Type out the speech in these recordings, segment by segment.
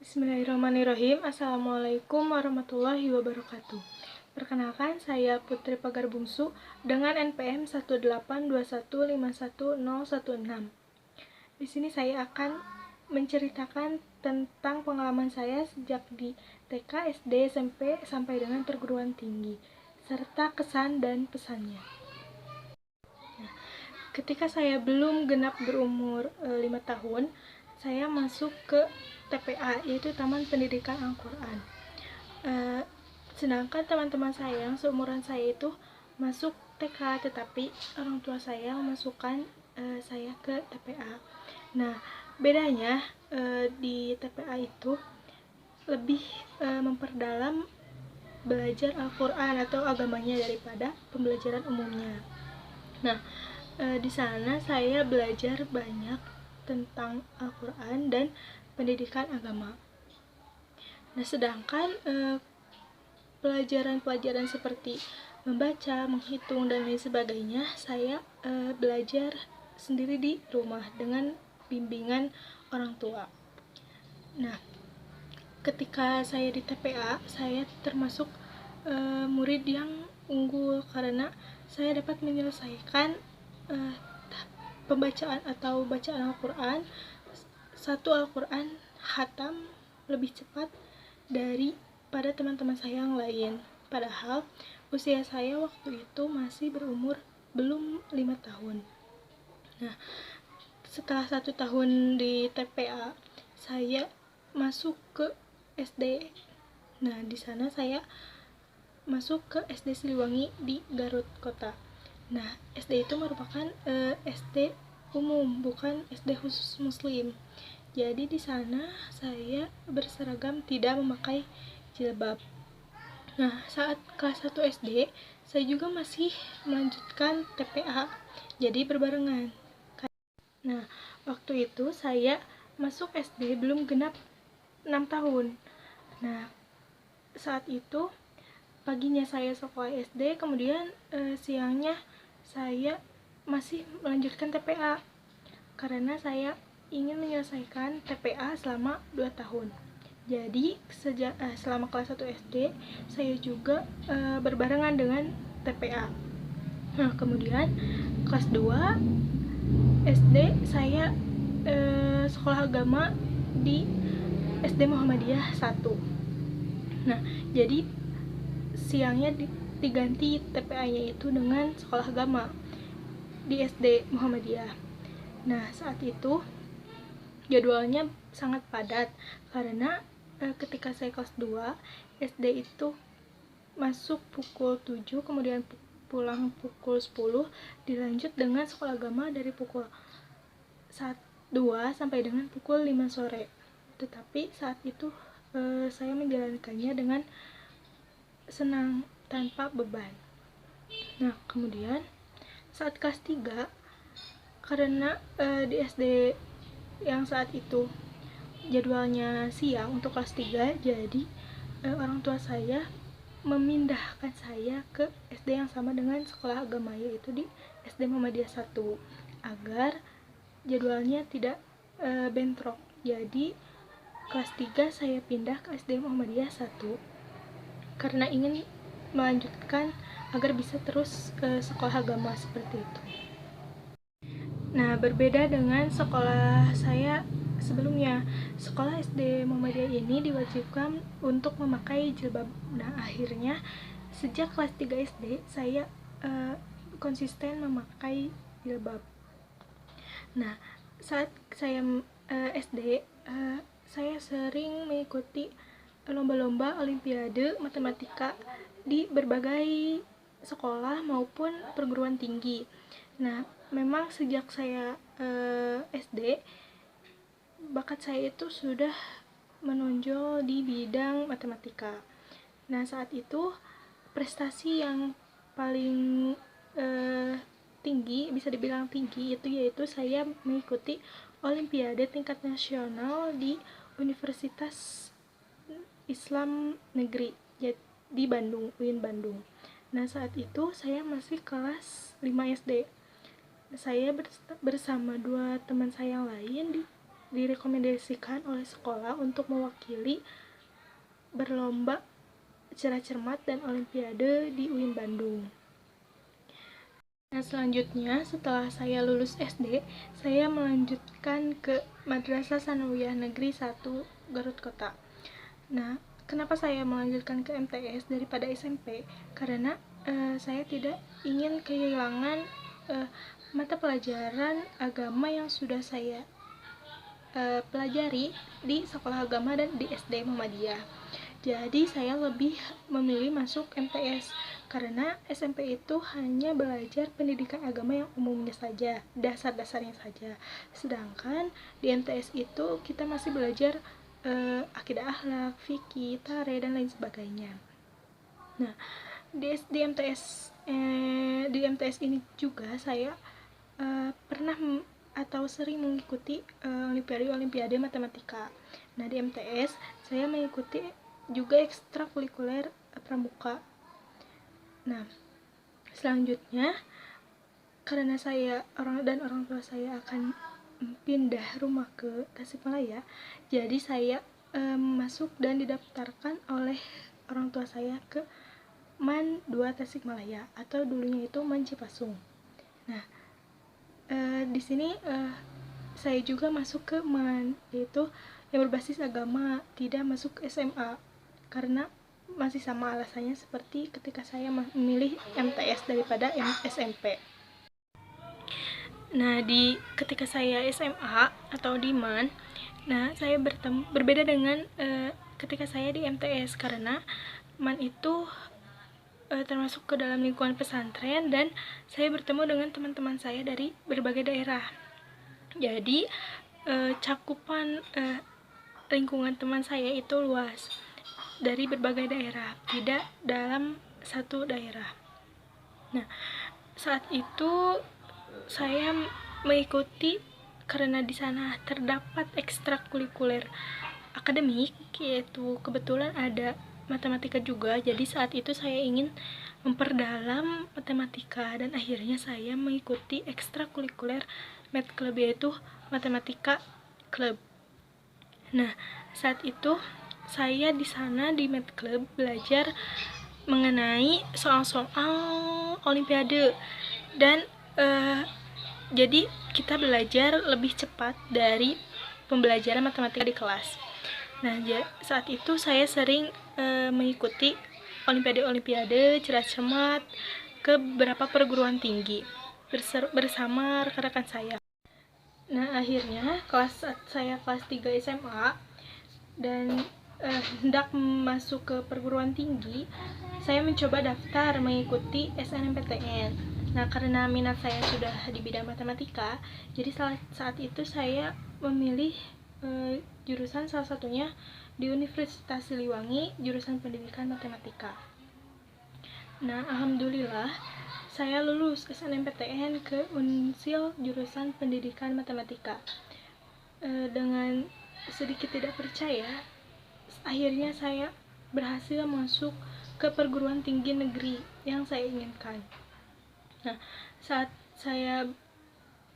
Bismillahirrahmanirrahim. Assalamualaikum warahmatullahi wabarakatuh. Perkenalkan, saya Putri Pagar Bungsu dengan NPM 182151016. Di sini saya akan menceritakan tentang pengalaman saya sejak di TK, SD, SMP sampai dengan perguruan tinggi, serta kesan dan pesannya. Ketika saya belum genap berumur 5 tahun, saya masuk ke TPA, yaitu Taman Pendidikan Al-Quran. Sedangkan teman-teman saya yang seumuran saya itu masuk TK, tetapi orang tua saya memasukkan saya ke TPA. Nah, bedanya di TPA itu lebih memperdalam belajar Al-Quran atau agamanya daripada pembelajaran umumnya. Nah, di sana saya belajar banyak tentang Al-Quran dan pendidikan agama. Nah, sedangkan pelajaran-pelajaran seperti membaca, menghitung, dan lain sebagainya, saya belajar sendiri di rumah dengan bimbingan orang tua. Nah, ketika saya di TPA, saya termasuk murid yang unggul karena saya dapat menyelesaikan pembacaan atau bacaan Al-Quran, satu Al-Quran khatam lebih cepat daripada teman-teman saya yang lain. Padahal usia saya waktu itu masih berumur belum 5 tahun. Nah, setelah 1 tahun di TPA, saya masuk ke SD. Nah, di sana saya masuk ke SD Siliwangi di Garut Kota. Nah, SD itu merupakan SD umum, bukan SD khusus muslim. Jadi di sana saya berseragam, tidak memakai jilbab. Nah, saat kelas 1 SD, saya juga masih melanjutkan TPA. Jadi berbarengan. Nah, waktu itu saya masuk SD belum genap 6 tahun. Nah, saat itu paginya saya sekolah SD, kemudian siangnya saya masih melanjutkan TPA karena saya ingin menyelesaikan TPA selama 2 tahun. Jadi selama kelas 1 SD saya juga berbarengan dengan TPA. Nah, kemudian kelas 2 SD saya sekolah agama di SD Muhammadiyah 1. Nah, jadi siangnya diganti TPA-nya itu dengan sekolah agama di SD Muhammadiyah. Nah, saat itu jadwalnya sangat padat karena ketika saya kelas 2 SD itu masuk pukul 7, kemudian pulang pukul 10, dilanjut dengan sekolah agama dari pukul 2 sampai dengan pukul 5 sore. Tetapi saat itu saya menjalankannya dengan senang tanpa beban. Nah, kemudian saat kelas 3, karena di SD yang saat itu jadwalnya siang untuk kelas 3, jadi orang tua saya memindahkan saya ke SD yang sama dengan sekolah agama, yaitu di SD Muhammadiyah 1, agar jadwalnya tidak bentrok. Jadi kelas 3 saya pindah ke SD Muhammadiyah 1 karena ingin melanjutkan agar bisa terus ke sekolah agama seperti itu. Nah, berbeda dengan sekolah saya sebelumnya. Sekolah SD Muhammadiyah ini diwajibkan untuk memakai jilbab. Nah, akhirnya sejak kelas 3 SD saya konsisten memakai jilbab. Nah, saat saya SD, saya sering mengikuti lomba-lomba olimpiade matematika di berbagai sekolah maupun perguruan tinggi. Nah, memang sejak saya SD, bakat saya itu sudah menonjol di bidang matematika. Nah, saat itu prestasi yang paling tinggi, bisa dibilang tinggi, yaitu saya mengikuti olimpiade tingkat nasional di Universitas Islam Negeri di Bandung, UIN Bandung. Nah, saat itu saya masih kelas 5 SD. Saya bersama 2 teman saya yang lain direkomendasikan oleh sekolah untuk mewakili berlomba cermat dan olimpiade di UIN Bandung. Nah, selanjutnya setelah saya lulus SD, saya melanjutkan ke Madrasah Sanawiyah Negeri 1 Garut Kota. Nah, kenapa saya melanjutkan ke MTS daripada SMP? Karena saya tidak ingin kehilangan mata pelajaran agama yang sudah saya pelajari di sekolah agama dan di SD Muhammadiyah. Jadi saya lebih memilih masuk MTS karena SMP itu hanya belajar pendidikan agama yang umumnya saja, dasar-dasarnya saja. Sedangkan di MTS itu kita masih belajar akidah akhlak, fikih, tarikh dan lain sebagainya. Nah, di MTS ini juga saya pernah atau sering mengikuti olimpiade matematika. Nah, di MTS saya mengikuti juga ekstrakurikuler pramuka. Nah, selanjutnya karena orang tua saya akan pindah rumah ke Tasikmalaya, jadi saya masuk dan didaftarkan oleh orang tua saya ke MAN 2 Tasikmalaya atau dulunya itu MAN Cipasung. Nah, di sini saya juga masuk ke MAN, yaitu yang berbasis agama, tidak masuk SMA karena masih sama alasannya seperti ketika saya memilih MTS daripada SMP. Nah, ketika saya SMA atau di MAN, nah saya berbeda dengan ketika saya di MTS karena MAN itu termasuk ke dalam lingkungan pesantren dan saya bertemu dengan teman-teman saya dari berbagai daerah. Jadi cakupan lingkungan teman saya itu luas dari berbagai daerah, tidak dalam satu daerah. Nah, saat itu saya mengikuti karena di sana terdapat ekstrakurikuler akademik, yaitu kebetulan ada matematika juga. Jadi saat itu saya ingin memperdalam matematika dan akhirnya saya mengikuti ekstrakurikuler Math Club, yaitu matematika club. Nah, saat itu saya di sana di Math Club belajar mengenai soal-soal olimpiade dan jadi kita belajar lebih cepat dari pembelajaran matematika di kelas. Nah, saat itu saya sering mengikuti olimpiade cermat ke beberapa perguruan tinggi bersama rekan-rekan saya. Nah, akhirnya saya kelas 3 SMA dan hendak masuk ke perguruan tinggi, saya mencoba daftar mengikuti SNMPTN. Nah, karena minat saya sudah di bidang matematika, jadi saat itu saya memilih jurusan salah satunya di Universitas Siliwangi, jurusan pendidikan matematika. Nah, alhamdulillah saya lulus SNMPTN ke Unsil jurusan pendidikan matematika. Dengan sedikit tidak percaya, akhirnya saya berhasil masuk ke perguruan tinggi negeri yang saya inginkan. Nah, saat saya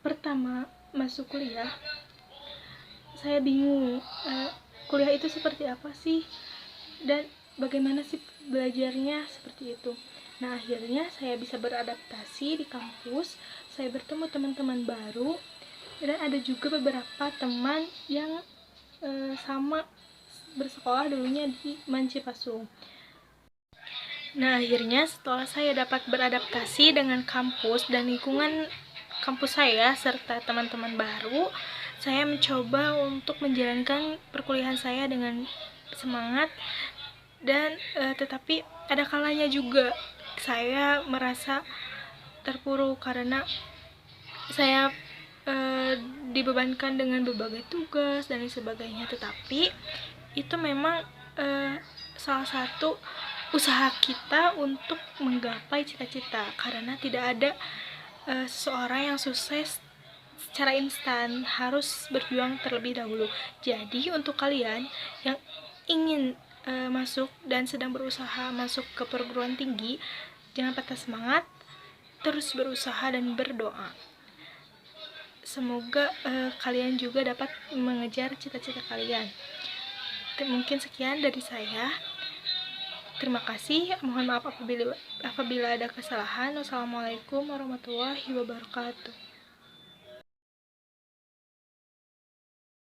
pertama masuk kuliah, saya bingung kuliah itu seperti apa sih dan bagaimana sih belajarnya seperti itu. Nah, akhirnya saya bisa beradaptasi di kampus, saya bertemu teman-teman baru dan ada juga beberapa teman yang sama bersekolah dulunya di MAN Cipasung. Nah, akhirnya setelah saya dapat beradaptasi dengan kampus dan lingkungan kampus saya serta teman-teman baru, saya mencoba untuk menjalankan perkuliahan saya dengan semangat dan tetapi ada kalanya juga saya merasa terpuruk karena saya dibebankan dengan berbagai tugas dan sebagainya, tetapi itu memang salah satu usaha kita untuk menggapai cita-cita karena tidak ada seseorang yang sukses secara instan, harus berjuang terlebih dahulu. Jadi untuk kalian yang ingin masuk dan sedang berusaha masuk ke perguruan tinggi, jangan patah semangat, terus berusaha dan berdoa. Semoga kalian juga dapat mengejar cita-cita kalian. Mungkin sekian dari saya. Terima kasih. Mohon maaf apabila ada kesalahan. Wassalamualaikum warahmatullahi wabarakatuh.